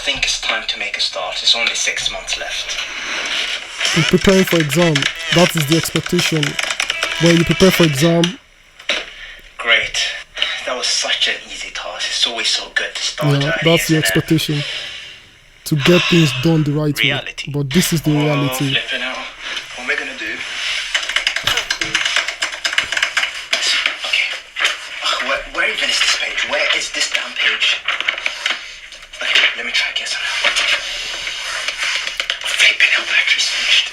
think it's time to make a start. It's only 6 months left. In preparing for exam, that is the expectation. When you prepare for exam, great. That was such an easy task. It's always so good to start early, that's the expectation. To get things done the right reality. way. But this is the reality. Flipping out. What am I gonna do? Okay. Where even is this page? Where is this damn page? Okay, let me try and get some help. Flipping out, battery's finished.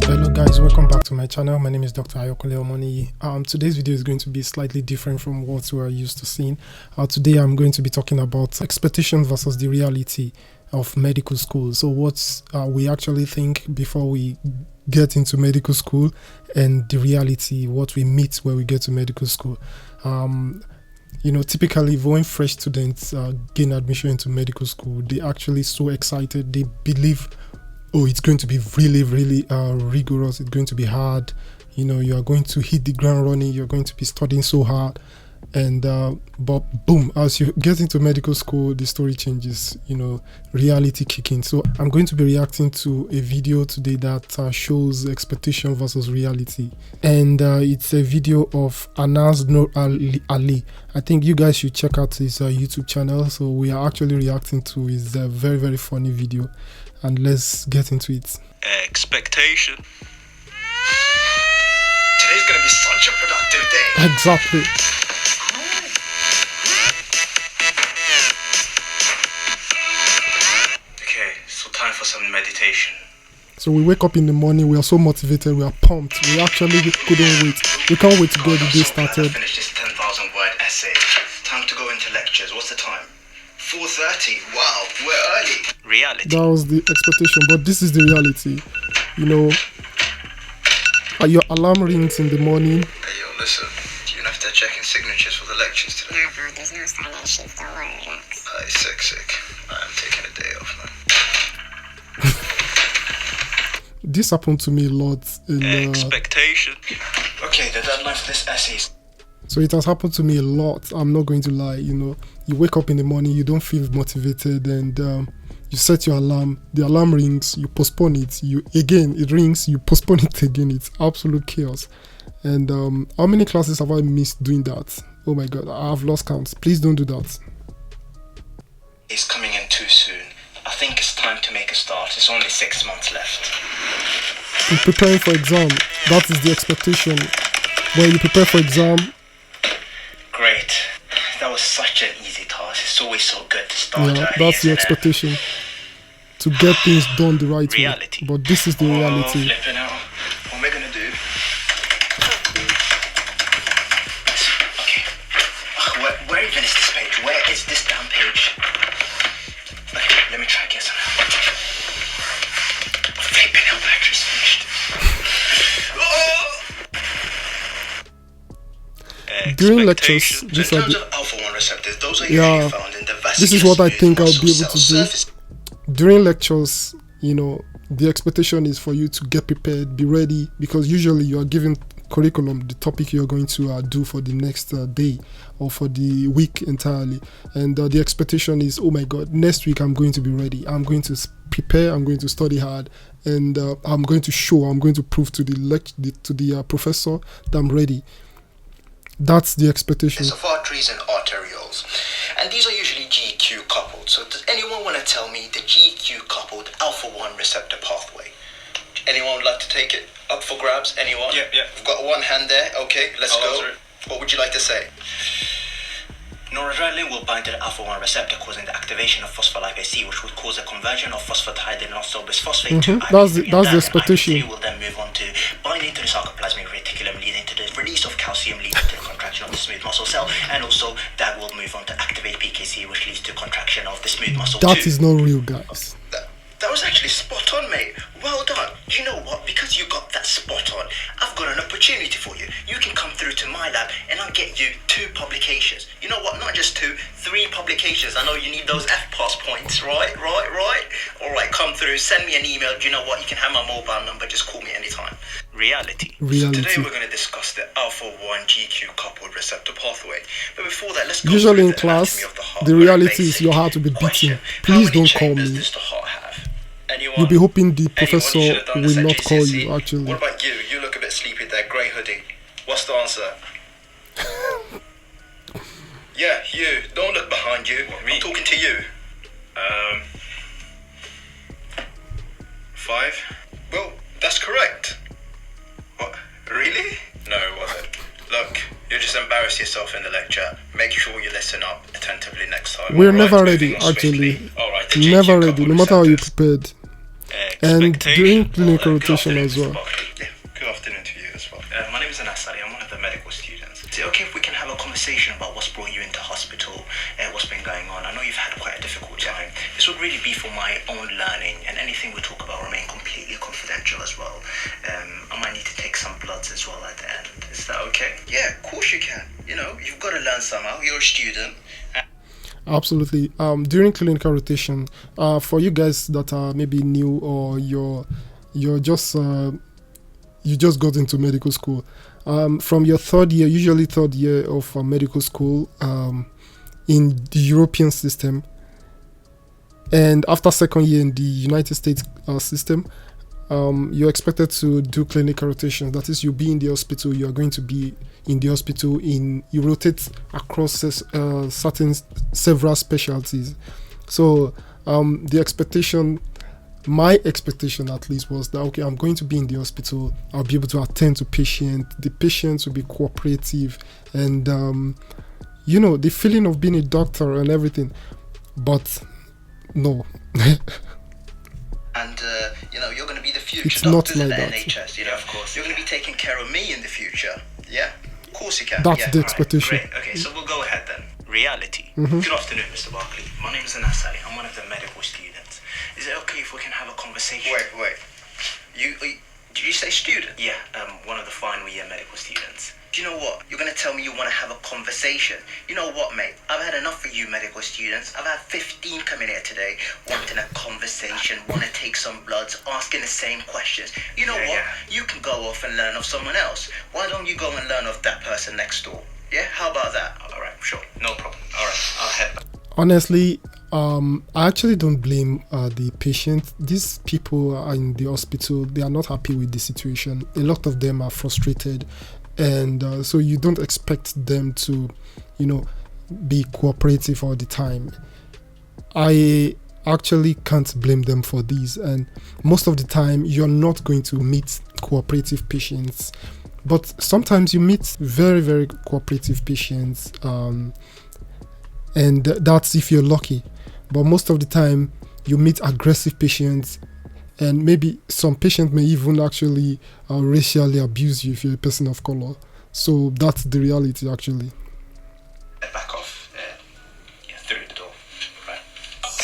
Hello guys, welcome back to my channel. My name is Dr. Ayokole Omoni. Today's video is going to be slightly different from what we are used to seeing. Today I'm going to be talking about expectations versus the reality of medical school. So what we actually think before we get into medical school and the reality, what we meet when we get to medical school. Typically when fresh students gain admission into medical school, they're actually so excited. They believe, oh, it's going to be really rigorous. It's going to be hard. You are going to hit the ground running. You're going to be studying so hard. And but boom, as you get into medical school, the story changes. Reality kicking. So I'm going to be reacting to a video today that shows expectation versus reality, and it's a video of Anas Nuur Ali. I think you guys should check out his YouTube channel. So we are actually reacting to his very funny video, and let's get into it. Expectation. Today's gonna be such a productive day. Exactly. Time for some meditation. So we wake up in the morning, we are so motivated, we are pumped, we actually couldn't wait. We can't wait to get the day started. Finish this 10,000 word essay. Time to go into lectures. What's the time? 4:30. Wow, we're early. Reality. That was the expectation, but this is the reality. Your alarm rings in the morning. Hey, yo, listen. Do you have to check in signatures for the lectures today? No, bro, there's no sign-in sheets, don't worry, relax. Sick. I'm taking a day off, man. This happened to me a lot in expectation. Okay, the deadline for this essay is... So it has happened to me a lot. I'm not going to lie. You wake up in the morning, you don't feel motivated, and you set your alarm. The alarm rings, you postpone it. It rings, you postpone it again. It's absolute chaos. And how many classes have I missed doing that? Oh my God, I have lost count. Please don't do that. It's coming in too soon. I think it's time to make a start. It's only 6 months left. In preparing for exam, that is the expectation. When you prepare for exam, great. That was such an easy task. It's always so good to start early, that's the expectation. To get things done the right reality. way. But this is the reality. Flipping out. What am I gonna do? Okay. Where even is this page? Where is this damn page? Okay, let me try and get some help. Flipping out, battery's finished. During lectures, these are the alpha-1 receptors. Those are usually found in the vascular. This is what I think I'll be able to do. During lectures, the expectation is for you to get prepared, be ready, because usually you are given curriculum, the topic you're going to do for the next day or for the week entirely, and the expectation is, oh my God, next week I'm going to be ready. I'm going to prepare. I'm going to study hard, and I'm going to prove to the professor that I'm ready. That's the expectation. Of arteries and arterioles, and these are usually GQ coupled. So does anyone want to tell me the GQ coupled alpha-1 receptor pathway? Anyone would like to take it up for grabs? Anyone? Yeah. We've got one hand there. Okay, let's go. What would you like to say? Noradrenaline will bind to the alpha-1 receptor, causing the activation of phospholipase C, which would cause a conversion of phosphatidylinositol phosphate to that's the expectation. IP3 will then move on to binding to the sarcoplasmic reticulum, leading to the release of calcium, leading to the contraction of the smooth muscle cell, and also that will move on to activate PKC, which leads to contraction of the smooth muscle. That is not real, guys. That was actually spot on, mate. Well done. You know what? Because you got that spot on, I've got an opportunity for you. You can come through to my lab and I'll get you 2 publications. You know what? Not just 2, 3 publications. I know you need those F-pass points, right? All right, come through. Send me an email. Do you know what? You can have my mobile number. Just call me anytime. reality. Reality. So today we're going to discuss the alpha-1 GQ coupled receptor pathway. But before that, let's go Usually through in the class, anatomy of the heart. the Very reality is basic. your heart will be beating. Question. Please How many don't call chambers me. does the heart have? Anyone? You'll be hoping the Anyone? You professor should have done this will at not call GCSE. you, actually. What about you? You look a bit sleepy there, grey hoodie. What's the answer? Yeah, you. Don't look behind you. I'm talking to you. 5? Well, that's correct. What? Really? No, it wasn't. Look, you'll just embarrass yourself in the lecture. Make sure you listen up attentively next time. We're All never right, ready, moving on actually. swiftly. All right, the Never GQ ready, coupled no matter how you receptors. prepared. And during clinical Good rotation afternoon, as well. Mr. Barkley. Yeah, good afternoon to you as well. My name is Anas Nuur. I'm one of the medical students. Is it okay if we can have a conversation about what's brought you into hospital, what's been going on? I know you've had quite a difficult time. This would really be for my own learning, and anything we talk about remain completely confidential as well. I might need to take some bloods as well at the end. Is that okay? Yeah, of course you can. You know, you've got to learn somehow. You're a student. Absolutely. During clinical rotation, for you guys that are maybe new or you're just you just got into medical school, from your third year, usually third year of medical school, in the European system, and after second year in the United States system, you're expected to do clinical rotation. That is, you'll be in the hospital. You are going to be in the hospital. You rotate across several specialties. So the expectation, my expectation at least, was that okay, I'm going to be in the hospital. I'll be able to attend to patients. The patients will be cooperative, and you know, the feeling of being a doctor and everything. But no. And, you know, you're going to be the future It's not doctors like at the that. NHS, you know, of course. You're going to be taking care of me in the future. Yeah, of course you can. That's yeah. the All right, expectation. great. Okay, so we'll go ahead then. Reality. Good afternoon, Mr. Barkley. My name is Anas Nuur. I'm one of the medical students. Is it okay if we can have a conversation? Wait. Did you say student? Yeah, one of the final year medical students. Do you know what? You're going to tell me you want to have a conversation. You know what, mate? I've had enough of you medical students. I've had 15 coming here today wanting a conversation, want to take some bloods, asking the same questions. You know what? Yeah. You can go off and learn of someone else. Why don't you go and learn of that person next door? Yeah? How about that? All right, sure. No problem. All right, I'll head back. Honestly, I actually don't blame the patient. These people are in the hospital. They are not happy with the situation. A lot of them are frustrated, and so you don't expect them to, you know, be cooperative all the time. I actually can't blame them for this, and most of the time you're not going to meet cooperative patients, but sometimes you meet very, very cooperative patients, and that's if you're lucky. But most of the time you meet aggressive patients, and maybe some patients may even actually racially abuse you if you're a person of color. So that's the reality, actually. Back off. Yeah, through the door. Right.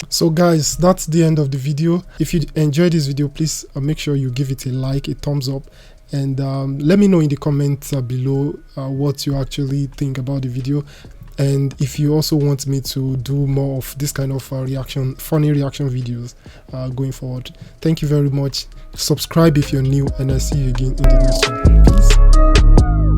So guys, that's the end of the video. If you enjoyed this video, please make sure you give it a like, a thumbs up, and let me know in the comments below what you actually think about the video. And if you also want me to do more of this kind of funny reaction videos going forward. Thank you very much. Subscribe if you're new, and I'll see you again in the next one. Peace.